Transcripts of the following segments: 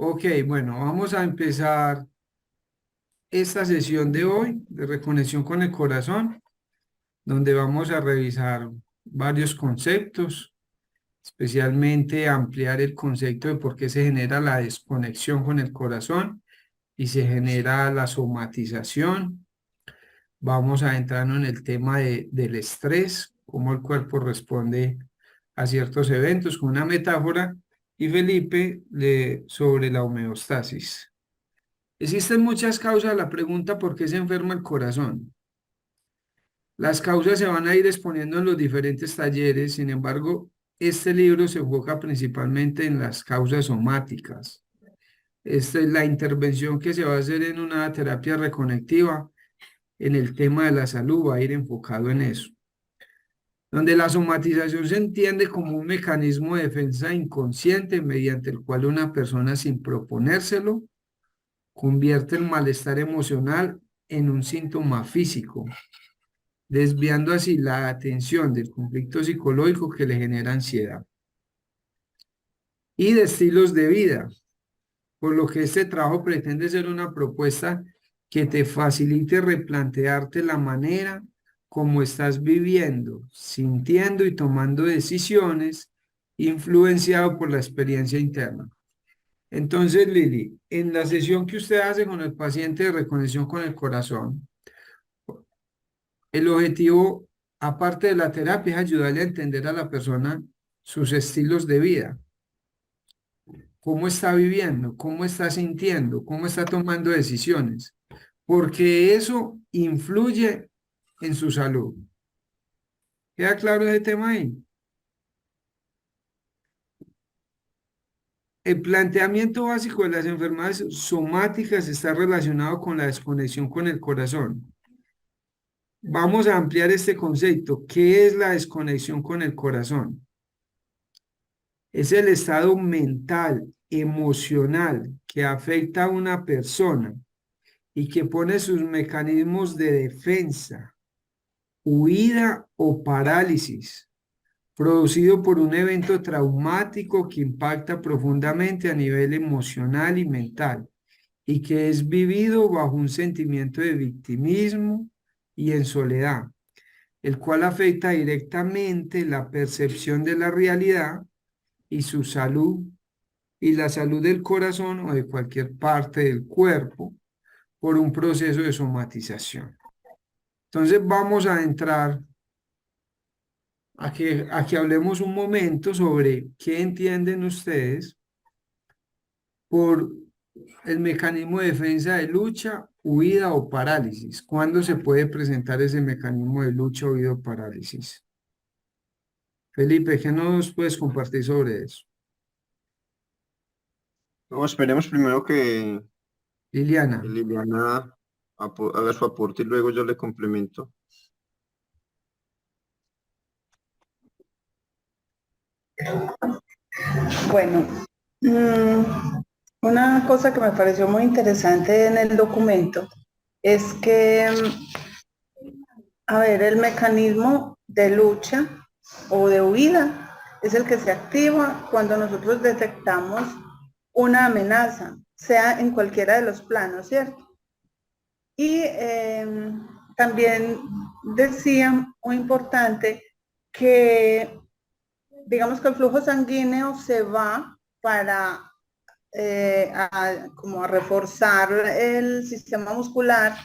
Ok, bueno, vamos a empezar esta sesión de hoy de reconexión con el corazón, donde vamos a revisar varios conceptos, especialmente ampliar el concepto de por qué se genera la desconexión con el corazón y se genera la somatización. Vamos a entrar en el tema del estrés, cómo el cuerpo responde a ciertos eventos con una metáfora, y Felipe sobre la homeostasis. Existen muchas causas a la pregunta ¿por qué se enferma el corazón? Las causas se van a ir exponiendo en los diferentes talleres, sin embargo, este libro se enfoca principalmente en las causas somáticas. Esta es la intervención que se va a hacer en una terapia reconectiva en el tema de la salud, va a ir enfocado en eso, donde la somatización se entiende como un mecanismo de defensa inconsciente mediante el cual una persona sin proponérselo convierte el malestar emocional en un síntoma físico, desviando así la atención del conflicto psicológico que le genera ansiedad. Y de estilos de vida, por lo que este trabajo pretende ser una propuesta que te facilite replantearte la manera como estás viviendo, sintiendo y tomando decisiones, influenciado por la experiencia interna. Entonces, Lili, en la sesión que usted hace con el paciente de reconexión con el corazón, el objetivo, aparte de la terapia, es ayudarle a entender a la persona sus estilos de vida, cómo está viviendo, cómo está sintiendo, cómo está tomando decisiones, porque eso influye en su salud. ¿Queda claro ese tema ahí? El planteamiento básico de las enfermedades somáticas está relacionado con la desconexión con el corazón. Vamos a ampliar este concepto. ¿Qué es la desconexión con el corazón? Es el estado mental, emocional que afecta a una persona y que pone sus mecanismos de defensa, huida o parálisis, producido por un evento traumático que impacta profundamente a nivel emocional y mental y que es vivido bajo un sentimiento de victimismo y en soledad, el cual afecta directamente la percepción de la realidad y su salud y la salud del corazón o de cualquier parte del cuerpo por un proceso de somatización. Entonces vamos a entrar a que hablemos un momento sobre qué entienden ustedes por el mecanismo de defensa de lucha, huida o parálisis. ¿Cuándo se puede presentar ese mecanismo de lucha, huida o parálisis? Felipe, ¿qué nos puedes compartir sobre eso? No, esperemos primero Liliana. que Liliana haga su aporte y luego yo le complemento. Bueno, una cosa que me pareció muy interesante en el documento es que, a ver, el mecanismo de lucha o de huida es el que se activa cuando nosotros detectamos una amenaza, sea en cualquiera de los planos, ¿cierto? Y también decía, muy importante, que digamos que el flujo sanguíneo se va para como a reforzar el sistema muscular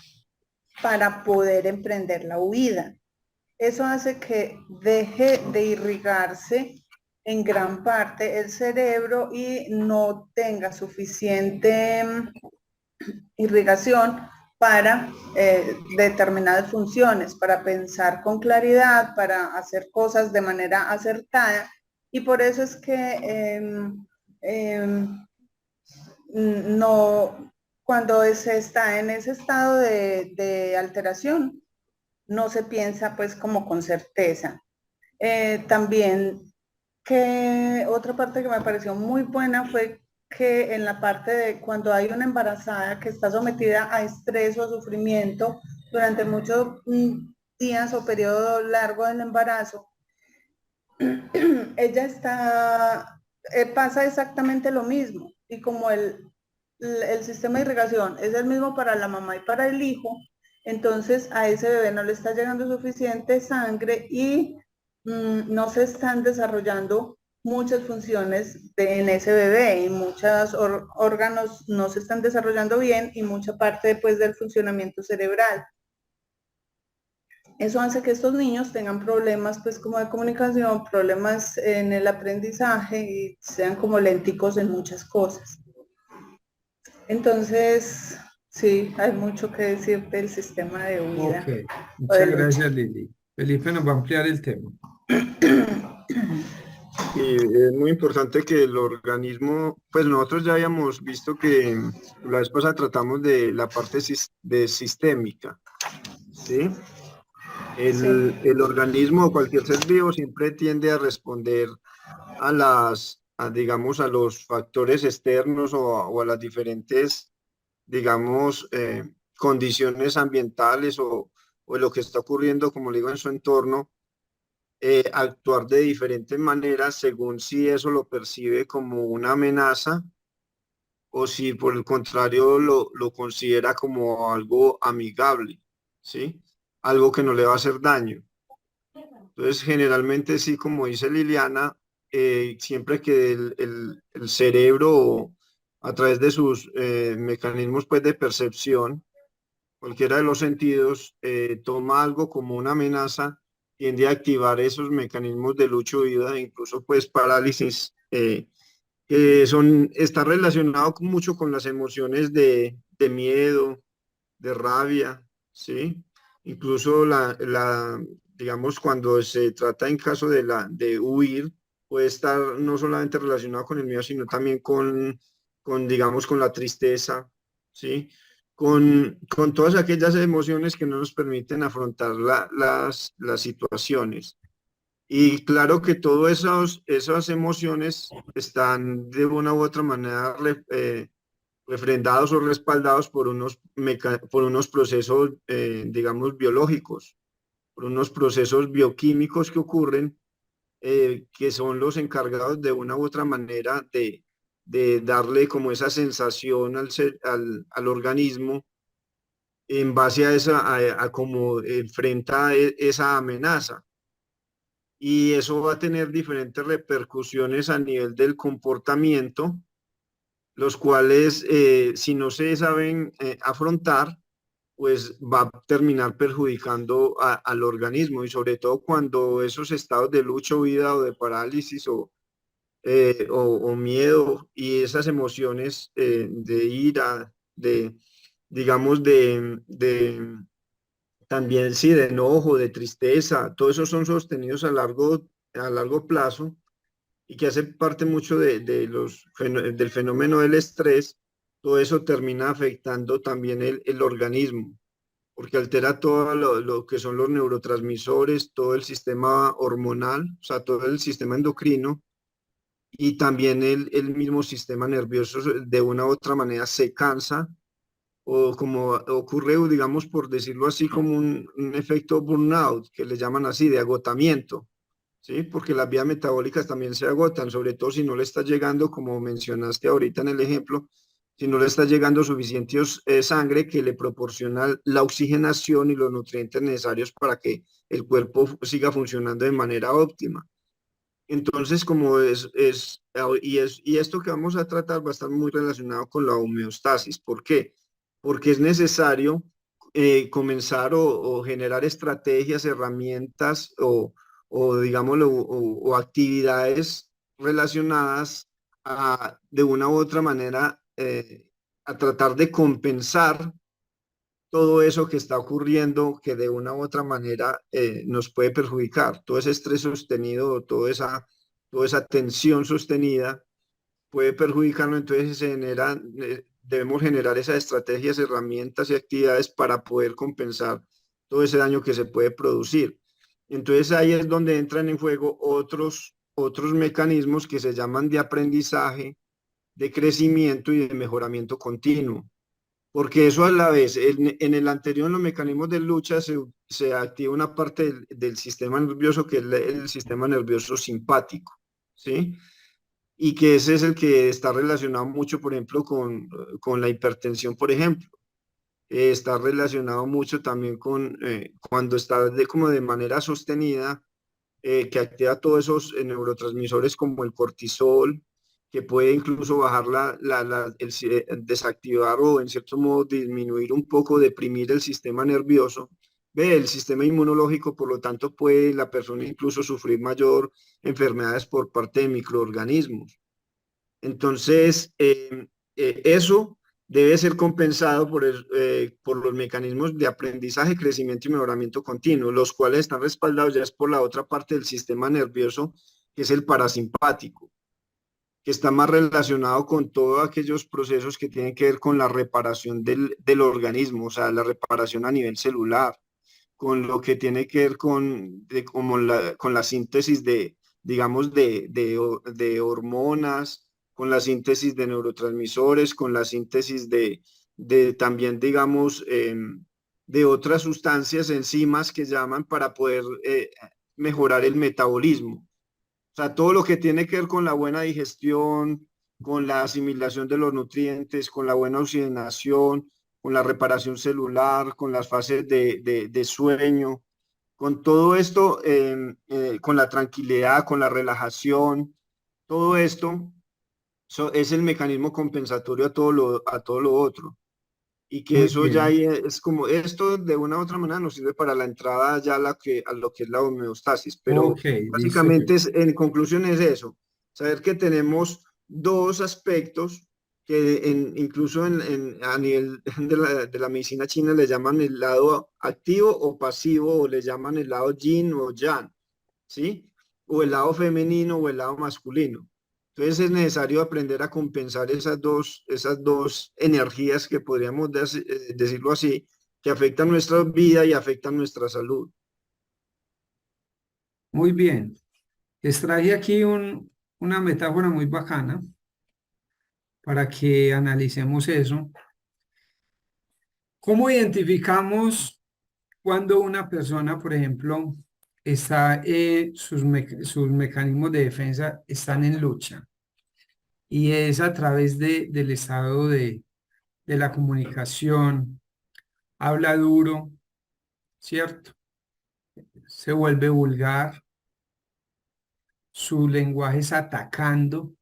para poder emprender la huida. Eso hace que deje de irrigarse en gran parte el cerebro y no tenga suficiente irrigación para determinadas funciones, para pensar con claridad, para hacer cosas de manera acertada. Y por eso es que no, cuando se está en ese estado de alteración, no se piensa pues como con certeza. También que otra parte que me pareció muy buena fue que en la parte de cuando hay una embarazada que está sometida a estrés o a sufrimiento durante muchos días o periodo largo del embarazo, ella está, pasa exactamente lo mismo. y como el sistema de irrigación es el mismo para la mamá y para el hijo, entonces a ese bebé no le está llegando suficiente sangre y no se están desarrollando muchas funciones en ese bebé y muchos órganos no se están desarrollando bien y mucha parte pues, del funcionamiento cerebral. Eso hace que estos niños tengan problemas pues como de comunicación, problemas en el aprendizaje y sean como lenticos en muchas cosas. Entonces, sí, hay mucho que decir del sistema de huida Ok, o de muchas lucha. gracias, Lili. Felipe nos va a ampliar el tema. Y es muy importante que el organismo, pues nosotros ya habíamos visto que la vez pasada tratamos de la parte de sistémica, ¿sí? Sí, El organismo o cualquier ser vivo siempre tiende a responder digamos, a los factores externos o a las diferentes, digamos, condiciones ambientales o lo que está ocurriendo, como le digo, en su entorno, actuar de diferentes maneras según si eso lo percibe como una amenaza o si por el contrario lo considera como algo amigable, ¿sí? Algo que no le va a hacer daño. Entonces, generalmente sí, como dice Liliana, siempre que el cerebro, a través de sus mecanismos pues, de percepción, cualquiera de los sentidos, toma algo como una amenaza, tiende a activar esos mecanismos de lucha o huida, incluso pues parálisis, que está relacionado mucho con las emociones de miedo, de rabia, ¿sí? Incluso digamos, cuando se trata en caso de huir, puede estar no solamente relacionado con el miedo, sino también digamos, con la tristeza, ¿sí? Con todas aquellas emociones que no nos permiten afrontar las situaciones. Y claro que todas esas emociones están de una u otra manera refrendados o respaldados por unos procesos, digamos, biológicos, por unos procesos bioquímicos que ocurren, que son los encargados de una u otra manera de darle como esa sensación al organismo en base a cómo enfrenta esa amenaza. Y eso va a tener diferentes repercusiones a nivel del comportamiento, los cuales, si no se saben afrontar, pues va a terminar perjudicando al organismo y sobre todo cuando esos estados de lucha o huida o de parálisis o miedo y esas emociones de ira, digamos, también sí, de enojo, de tristeza, todos esos son sostenidos a largo plazo y que hace parte mucho del fenómeno del estrés. Todo eso termina afectando también el organismo, porque altera todo lo que son los neurotransmisores, todo el sistema hormonal, o sea, todo el sistema endocrino y también el mismo sistema nervioso de una u otra manera se cansa o como ocurre, digamos, por decirlo así, como un efecto burnout, que le llaman así, de agotamiento. ¿Sí? Porque las vías metabólicas también se agotan, sobre todo si no le está llegando, como mencionaste ahorita en el ejemplo, si no le está llegando suficiente sangre que le proporciona la oxigenación y los nutrientes necesarios para que el cuerpo siga funcionando de manera óptima. Entonces, como y esto que vamos a tratar va a estar muy relacionado con la homeostasis. ¿Por qué? Porque es necesario comenzar o generar estrategias, herramientas o digámoslo, o actividades relacionadas de una u otra manera a tratar de compensar todo eso que está ocurriendo que de una u otra manera nos puede perjudicar. Todo ese estrés sostenido, toda esa tensión sostenida puede perjudicarnos, entonces debemos generar esas estrategias, herramientas y actividades para poder compensar todo ese daño que se puede producir. Entonces ahí es donde entran en juego otros mecanismos que se llaman de aprendizaje, de crecimiento y de mejoramiento continuo. Porque eso a la vez, en el anterior, en los mecanismos de lucha, se activa una parte del sistema nervioso que es el sistema nervioso simpático, ¿sí? y que ese es el que está relacionado mucho, por ejemplo, con la hipertensión, por ejemplo. Está relacionado mucho también con cuando está como de manera sostenida, que activa todos esos neurotransmisores como el cortisol, que puede incluso bajar desactivar o en cierto modo disminuir un poco, deprimir el sistema nervioso. Ve, el sistema inmunológico, por lo tanto, puede la persona incluso sufrir mayor enfermedades por parte de microorganismos. Entonces, eso debe ser compensado por los mecanismos de aprendizaje, crecimiento y mejoramiento continuo, los cuales están respaldados ya es por la otra parte del sistema nervioso, que es el parasimpático, que está más relacionado con todos aquellos procesos que tienen que ver con la reparación del organismo, o sea, la reparación a nivel celular, con lo que tiene que ver con la síntesis digamos, de hormonas, con la síntesis de neurotransmisores, con la síntesis de también, digamos, de otras sustancias, enzimas que llaman para poder mejorar el metabolismo. O sea, todo lo que tiene que ver con la buena digestión, con la asimilación de los nutrientes, con la buena oxigenación, con la reparación celular, con las fases de sueño, con todo esto, con la tranquilidad, con la relajación, todo esto es el mecanismo compensatorio a todo lo otro. Y que Muy eso ya bien. ahí es como esto de una u otra manera nos sirve para la entrada ya a lo que es la homeostasis. Pero Ok, listo. básicamente en conclusión es eso, saber que tenemos dos aspectos que incluso a nivel de la medicina china le llaman el lado activo o pasivo, o le llaman el lado yin o yang, ¿sí? O el lado femenino o el lado masculino. Entonces es necesario aprender a compensar esas dos energías que podríamos decirlo así, que afectan nuestra vida y afectan nuestra salud. Muy bien. Les traje aquí una metáfora muy bacana para que analicemos eso. ¿Cómo identificamos cuando una persona, por ejemplo, está, sus mecanismos de defensa están en lucha? Y es a través del estado de la comunicación, habla duro, ¿cierto? Se vuelve vulgar, su lenguaje es atacando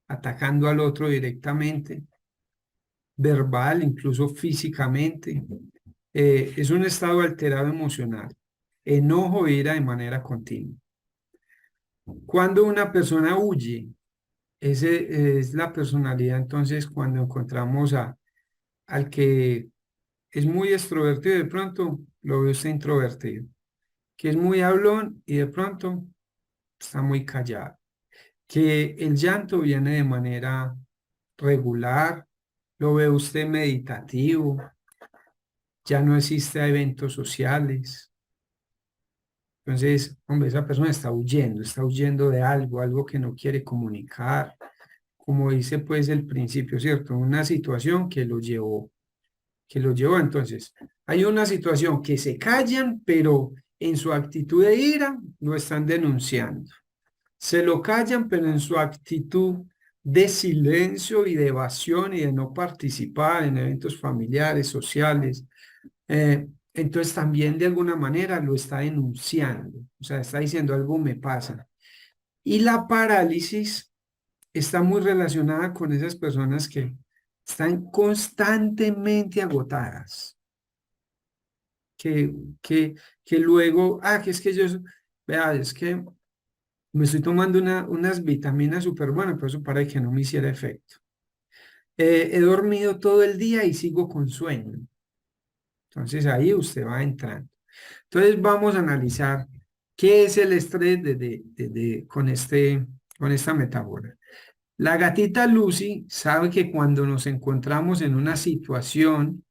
al otro directamente, verbal, incluso físicamente. Es un estado alterado emocional, enojo e ira de manera continua. Cuando una persona huye, ese es la personalidad, entonces cuando encontramos al que es muy extrovertido, de pronto lo ve usted introvertido, que es muy hablón y de pronto está muy callado, que el llanto viene de manera regular, lo ve usted meditativo, ya no existe eventos sociales. Entonces, hombre, esa persona está huyendo de algo, algo que no quiere comunicar, como dice pues el principio, ¿cierto? Una situación que lo llevó. Entonces, hay una situación que se callan, pero en su actitud de ira lo están denunciando. Se lo callan, pero en su actitud de silencio y de evasión y de no participar en eventos familiares, sociales, entonces también de alguna manera lo está denunciando, o sea, está diciendo algo me pasa. Y la parálisis está muy relacionada con esas personas que están constantemente agotadas, que, que, que luego, que es que yo, vea, es que me estoy tomando unas vitaminas súper buenas, pero eso para que no me hiciera efecto. He dormido todo el día y sigo con sueño. Entonces ahí usted va entrando. Entonces vamos a analizar qué es el estrés con esta metáfora. La gatita Lucy sabe que cuando nos encontramos en una situación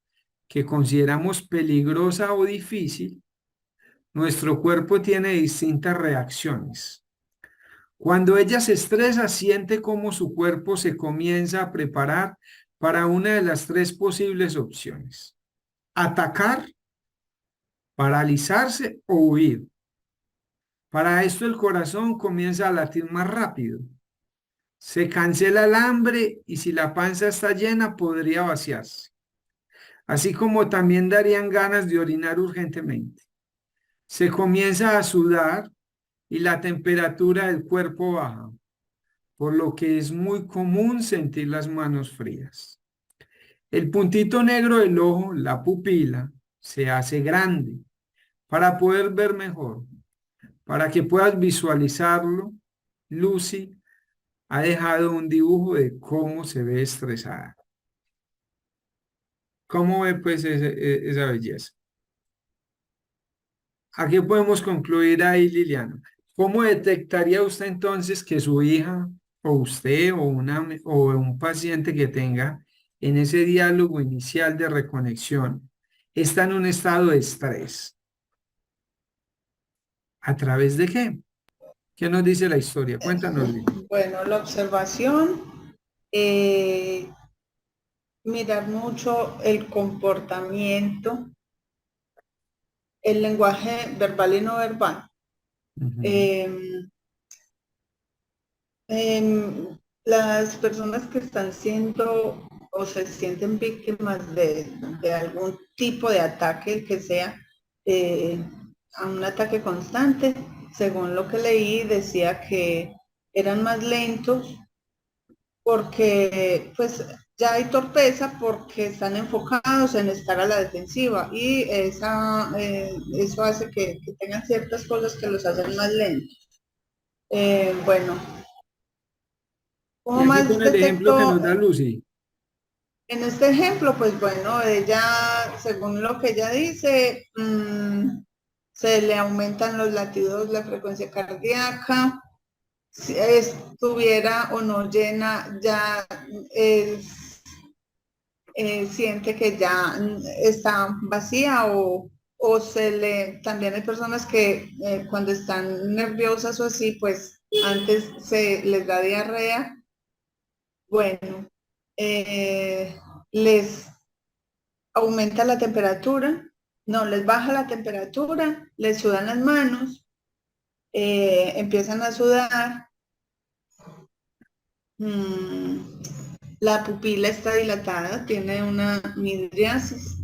que consideramos peligrosa o difícil, nuestro cuerpo tiene distintas reacciones. Cuando ella se estresa, siente cómo su cuerpo se comienza a preparar para una de las tres posibles opciones: atacar, paralizarse o huir. Para esto el corazón comienza a latir más rápido. Se cancela el hambre y si la panza está llena podría vaciarse, así como también darían ganas de orinar urgentemente. Se comienza a sudar y la temperatura del cuerpo baja, por lo que es muy común sentir las manos frías. El puntito negro del ojo, la pupila, se hace grande para poder ver mejor. Para que puedas visualizarlo, Lucy ha dejado un dibujo de cómo se ve estresada. ¿Cómo ve pues esa belleza? ¿A qué podemos concluir ahí, Liliana? ¿Cómo detectaría usted entonces que su hija o usted o un paciente que tenga en ese diálogo inicial de reconexión está en un estado de estrés? ¿A través de qué? ¿Qué nos dice la historia? Cuéntanos, Lili. Bueno, la observación, mirar mucho el comportamiento, el lenguaje verbal y no verbal. Ujú. Em, las personas que están siendo o se sienten víctimas de algún tipo de ataque que sea eh, a un ataque constante, según lo que leí, decía que eran más lentos porque pues ya hay torpeza porque están enfocados en estar a la defensiva y eso hace que tengan ciertas cosas que los hacen más lentos. Bueno, Y ¿cómo aquí más con el ejemplo que detectó? nos da Lucy. En este ejemplo, pues bueno, ella, según lo que ella dice, se le aumentan los latidos, la frecuencia cardíaca, si estuviera o no llena, ya siente que ya está vacía o también hay personas que cuando están nerviosas o así, pues antes se les da diarrea. Bueno, les aumenta la temperatura, no, les baja la temperatura, les sudan las manos, empiezan a sudar, la pupila está dilatada, tiene una midriasis.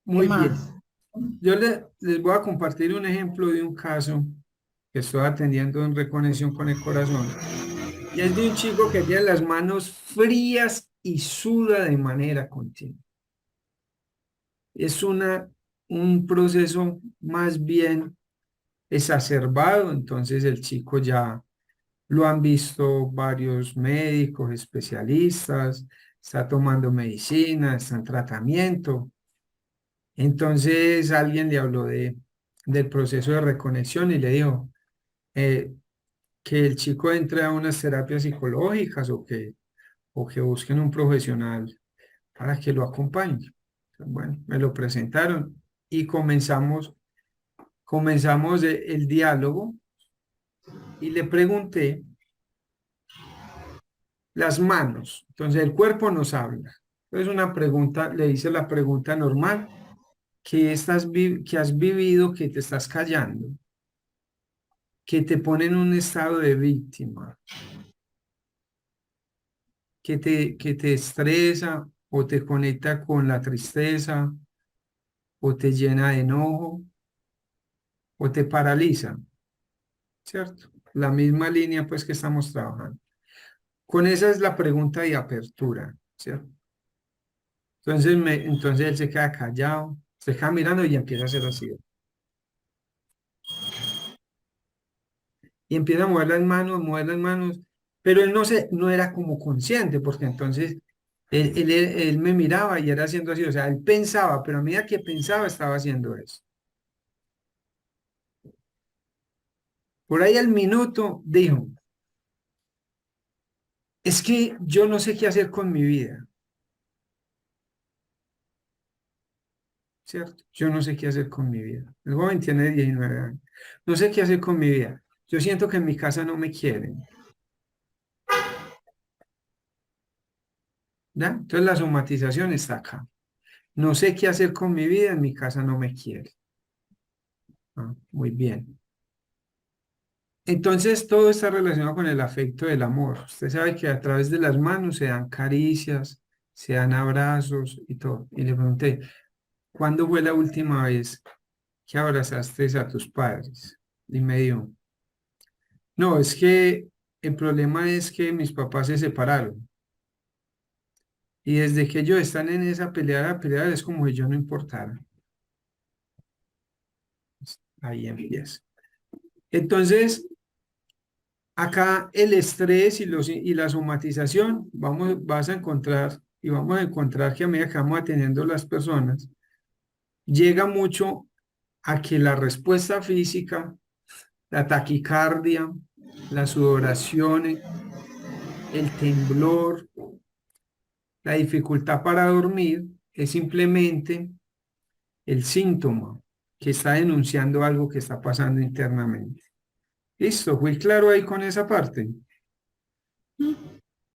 ¿Qué Muy bien. más? Les voy a compartir un ejemplo de un caso que estoy atendiendo en reconexión con el corazón. Y es de un chico que tiene las manos frías y suda de manera continua. Es un proceso más bien exacerbado, entonces el chico ya lo han visto varios médicos, especialistas, está tomando medicina, está en tratamiento. Entonces alguien le habló del proceso de reconexión y le dijo eh, que el chico entre a unas terapias psicológicas o que busquen un profesional para que lo acompañe. Bueno, me lo presentaron y comenzamos el diálogo y le pregunté las manos. Entonces el cuerpo nos habla. Entonces una pregunta, le hice la pregunta normal, que has vivido, que te estás callando, que te pone en un estado de víctima, que te estresa o te conecta con la tristeza o te llena de enojo o te paraliza, ¿cierto? La misma línea pues que estamos trabajando. Con esa es la pregunta de apertura, ¿cierto? Entonces él se queda callado, se queda mirando y empieza a hacer así. Y empieza a mover las manos, pero él no era como consciente, porque entonces él me miraba y era haciendo así, o sea, él pensaba, pero a medida que pensaba estaba haciendo eso. Por ahí al minuto dijo, es que yo no sé qué hacer con mi vida, ¿cierto? Yo no sé qué hacer con mi vida. El joven tiene 19 años. No sé qué hacer con mi vida. Yo siento que en mi casa no me quieren, ¿ya? Entonces la somatización está acá. No sé qué hacer con mi vida, en mi casa no me quieren. Ah, muy bien. Entonces, todo está relacionado con el afecto del amor. Usted sabe que a través de las manos se dan caricias, se dan abrazos y todo. Y le pregunté, ¿cuándo fue la última vez que abrazaste a tus padres? Y me dijo, no, es que el problema es que mis papás se separaron. Y desde que ellos están en esa pelea, la pelea es como si yo no importara. Ahí empieza. Entonces, acá el estrés y la somatización, vas a encontrar, y vamos a encontrar que a medida que vamos atendiendo las personas, llega mucho a que la respuesta física, la taquicardia, la sudoración, el temblor, la dificultad para dormir, es simplemente el síntoma que está denunciando algo que está pasando internamente. Listo, fui claro ahí con esa parte.